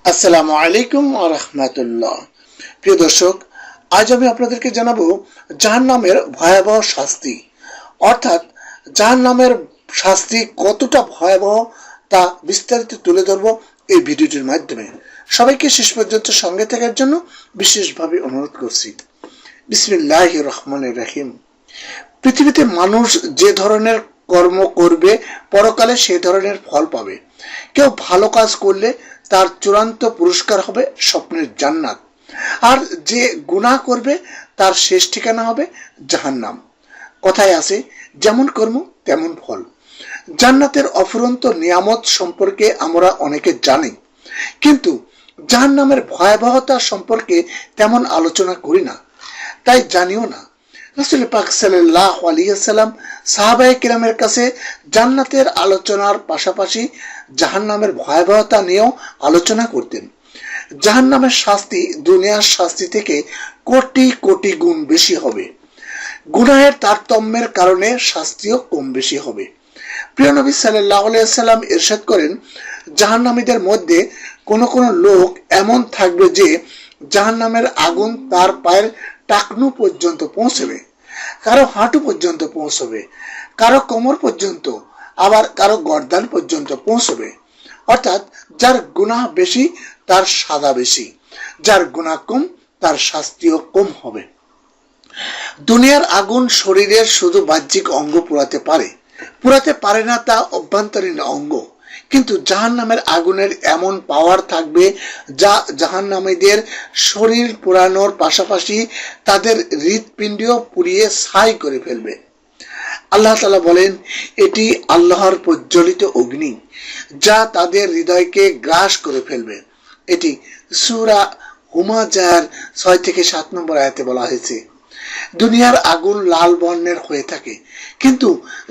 আসসালামু আলাইকুম ওয়া রাহমাতুল্লাহ। প্রিয় দর্শক, আজ আমি আপনাদেরকে জানাবো জাহান্নামের ভয়াবহ শাস্তি, অর্থাৎ জাহান্নামের শাস্তি কতটা ভয়াবহ তা বিস্তারিত তুলে ধরবো এই ভিডিওটির মাধ্যমে। সবাইকে শেষ পর্যন্ত সঙ্গে থাকার জন্য বিশেষভাবে অনুরোধ করছি। বিসমিল্লাহির রহমানির রহিম। পৃথিবীতে মানুষ যে ধরনের কর্ম করবে পরকালে সেই ধরনের ফল পাবে। কেউ ভালো কাজ করলে তার চূড়ান্ত পুরস্কার হবে স্বপ্নের জান্নাত, আর যে গুনাহ করবে তার শেষ ঠিকানা হবে জাহান্নাম। কথায় আছে, যেমন কর্ম তেমন ফল। জান্নাতের অফুরন্ত নিয়ামত সম্পর্কে আমরা অনেকে জানি, কিন্তু জাহান্নামের ভয়াবহতা সম্পর্কে তেমন আলোচনা করি না, তাই জানিও না। রাসূল পাক সাল্লাল্লাহু আলাইহি ওয়াসাল্লাম সাহাবায়ে কিরামের কাছে জান্নাতের আলোচনার পাশাপাশি জাহান্নামের ভয়াবহতা নিয়েও আলোচনা করতেন। জাহান্নামের শাস্তি দুনিয়ার শাস্তি থেকে কোটি কোটি গুণ বেশি হবে। গুনাহের তারতম্যের কারণে শাস্তিও কম বেশি হবে। প্রিয় নবী সাল্লাল্লাহু আলাইহি ওয়াসাল্লাম ইরশাদ করেন, জাহান্নামীদের মধ্যে কোন কোন লোক এমন থাকবে যে জাহান্নামের আগুন তার পায়ের টাকনু পর্যন্ত পৌঁছবে, কারো হাঁটু পর্যন্ত পৌঁছবে, কারো কোমর পর্যন্ত, আবার কারো গর্দান পর্যন্ত পৌঁছবে। অর্থাৎ যার গুনাহ বেশি তার সাজা বেশি, যার গুনাহ কম তার শাস্তিও কম হবে। দুনিয়ার আগুন শরীরের শুধু বাহ্যিক অঙ্গ পুড়াতে পারে না তা অভ্যন্তরীণ অঙ্গ, কিন্তু জাহান্নামের আগুনের এমন পাওয়ার থাকবে যা জাহান্নামীদের শরীর পোড়ানোর পাশাপাশি তাদের হৃৎপিণ্ডও পুড়িয়ে ছাই করে ফেলবে। আল্লাহ তাআলা বলেন, এটি আল্লাহর প্রজ্বলিত অগ্নি যা তাদের হৃদয়কে গ্রাস করে ফেলবে। এটি সূরা হুমাযার 6 থেকে 7 নম্বর আয়াতে বলা হয়েছে। দুনিয়ার আগুন লাল বর্ণের হয়ে থাকে, কিন্তু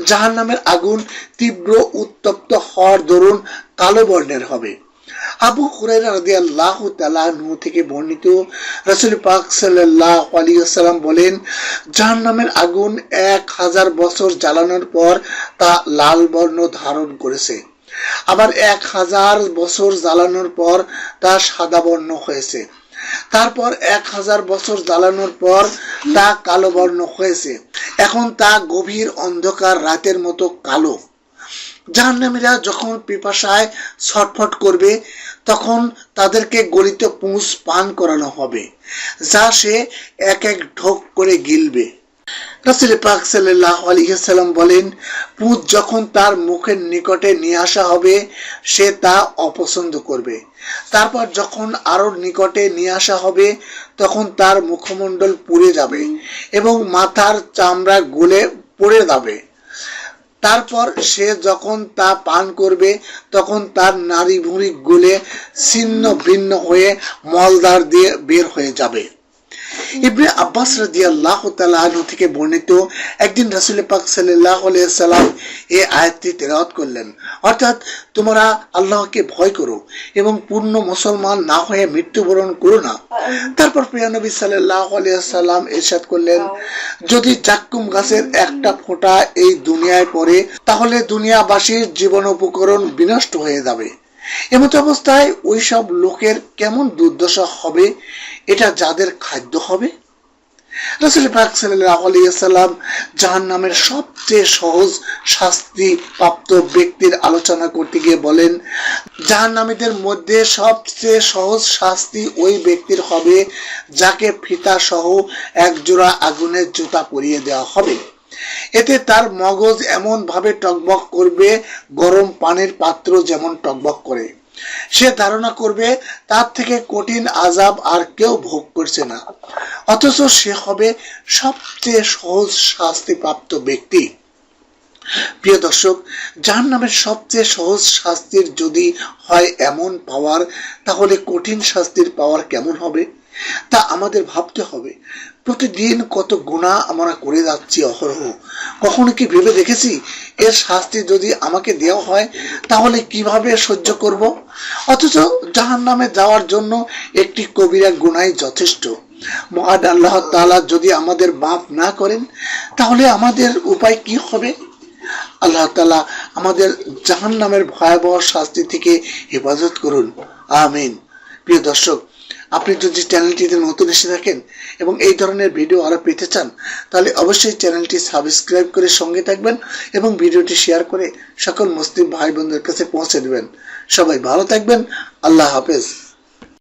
জাহান্নামের আগুন তীব্র উত্তপ্ত হওয়ার দরুন কালো বর্ণের হবে। আবু হুরায়রা রাদিয়াল্লাহু তাআলা আনহু থেকে বর্ণিত, রাসূল পাক সাল্লাল্লাহু আলাইহি ওয়াসাল্লাম বলেন, জাহান্নামের আগুন 1000 বছর জ্বালানোর পর তা লাল বর্ণ ধারণ করেছে, আবার 1000 বছর জ্বালানোর পর তা সাদা বর্ণ হয়েছে, তারপর 1000 বছর জ্বালানোর পর তা কালো বর্ণ হয়েছে, এখন তা গভীর অন্ধকার রাতের মতো কালো। জাহান্নামীরা যখন পিপাসায় ছটফট করবে তখন তাদেরকে গলিত পুঁজ পান করানো হবে, যা সে এক এক ঢোক করে গিলবে। রাসূল পাক সাল্লাল্লাহু আলাইহি ওয়াসাল্লাম বলেন, পুঁজ যখন তার মুখের নিকটে নিয়ে আসা হবে সে তা অপছন্দ করবে। তারপর যখন আরো নিকটে নিয়ে আসা হবে তখন তার মুখমণ্ডল পুড়ে যাবে এবং মাথার চামড়া গলে পড়ে যাবে। তারপর সে যখন তা পান করবে তখন তার নাড়ি ভুঁড়ি গলে ছিন্ন ভিন্ন হয়ে মলদ্বার দিয়ে বের হয়ে যাবে। ইবনে আব্বাস রাদিয়াল্লাহু তাআলা আনহু থেকে বর্ণিত, একদিন রাসূল পাক সাল্লাল্লাহু আলাইহি ওয়াসাল্লাম এই আয়াতটি তেলাওয়াত করলেন, অর্থাৎ তোমরা আল্লাহকে ভয় করো এবং পূর্ণ মুসলমান না হয়ে মৃত্যুবরণ করো না। তারপর প্রিয় নবী সাল্লাল্লাহু আলাইহি ওয়াসাল্লাম ইরশাদ করলেন, যদি জাক্কুম গাছের একটা ফোঁটা এই দুনিয়ায় পড়ে তাহলে দুনিয়াবাসীর জীবন উপকরণ বিনষ্ট হয়ে যাবে। এমত অবস্থায় ওই সব লোকের কেমন দুর্দশা হবে, এটা যাদের খাদ্য হবে। রাসূল পাক সাল্লাল্লাহু আলাইহি ওয়াসাল্লাম জাহান্নামের সবচেয়ে সহজ শাস্তি প্রাপ্ত ব্যক্তির আলোচনা করতে গিয়ে বলেন, জাহান্নামীদের মধ্যে সবচেয়ে সহজ শাস্তি ওই ব্যক্তির হবে যাকে ফিতা সহ এক জোড়া আগুনের জুতা পরিয়ে দেওয়া হবে। এতে তার মগজ এমন ভাবে টকবক করবে গরম পানির পাত্র যেমন টকবক করে। সে ধারণা করবে তার থেকে কঠিন আযাব আর কেউ ভোগ করছে না, অথচ সে হবে সবচেয়ে সহজ শাস্তিপ্রাপ্ত ব্যক্তি। প্রিয় দর্শক, জাহান্নামের সবচেয়ে সহজ শাস্তির যদি হয় এমন পাওয়ার, তাহলে কঠিন শাস্তির পাওয়ার কেমন হবে তা আমাদের ভাবতে হবে। প্রতিদিন কত গুনাহ আমরা করে যাচ্ছি অহরহ, কখনো কি ভেবে দেখেছি এর শাস্তি যদি আমাকে দেওয়া হয় তাহলে কিভাবে সহ্য করব? অথচ জাহান্নামে যাওয়ার জন্য একটি কবিরা গুনাহই যথেষ্ট। মহান আল্লাহ তাআলা যদি আমাদের মাফ না করেন তাহলে আমাদের উপায় কি হবে? আল্লাহ তাআলা আমাদের জাহান্নামের ভয়াবহ শাস্তি থেকে হেফাজত করুন, আমিন। প্রিয় দর্শক, আপনি যদি চ্যানেলটিতে নতুন এসে থাকেন এবং এই ধরনের ভিডিও আরো পেতে চান, তাহলে অবশ্যই চ্যানেলটি সাবস্ক্রাইব করে সঙ্গে থাকবেন এবং ভিডিওটি শেয়ার করে সকল মুসলিম ভাই বোনদের কাছে পৌঁছে দেবেন। সবাই ভালো থাকবেন। আল্লাহ হাফেজ।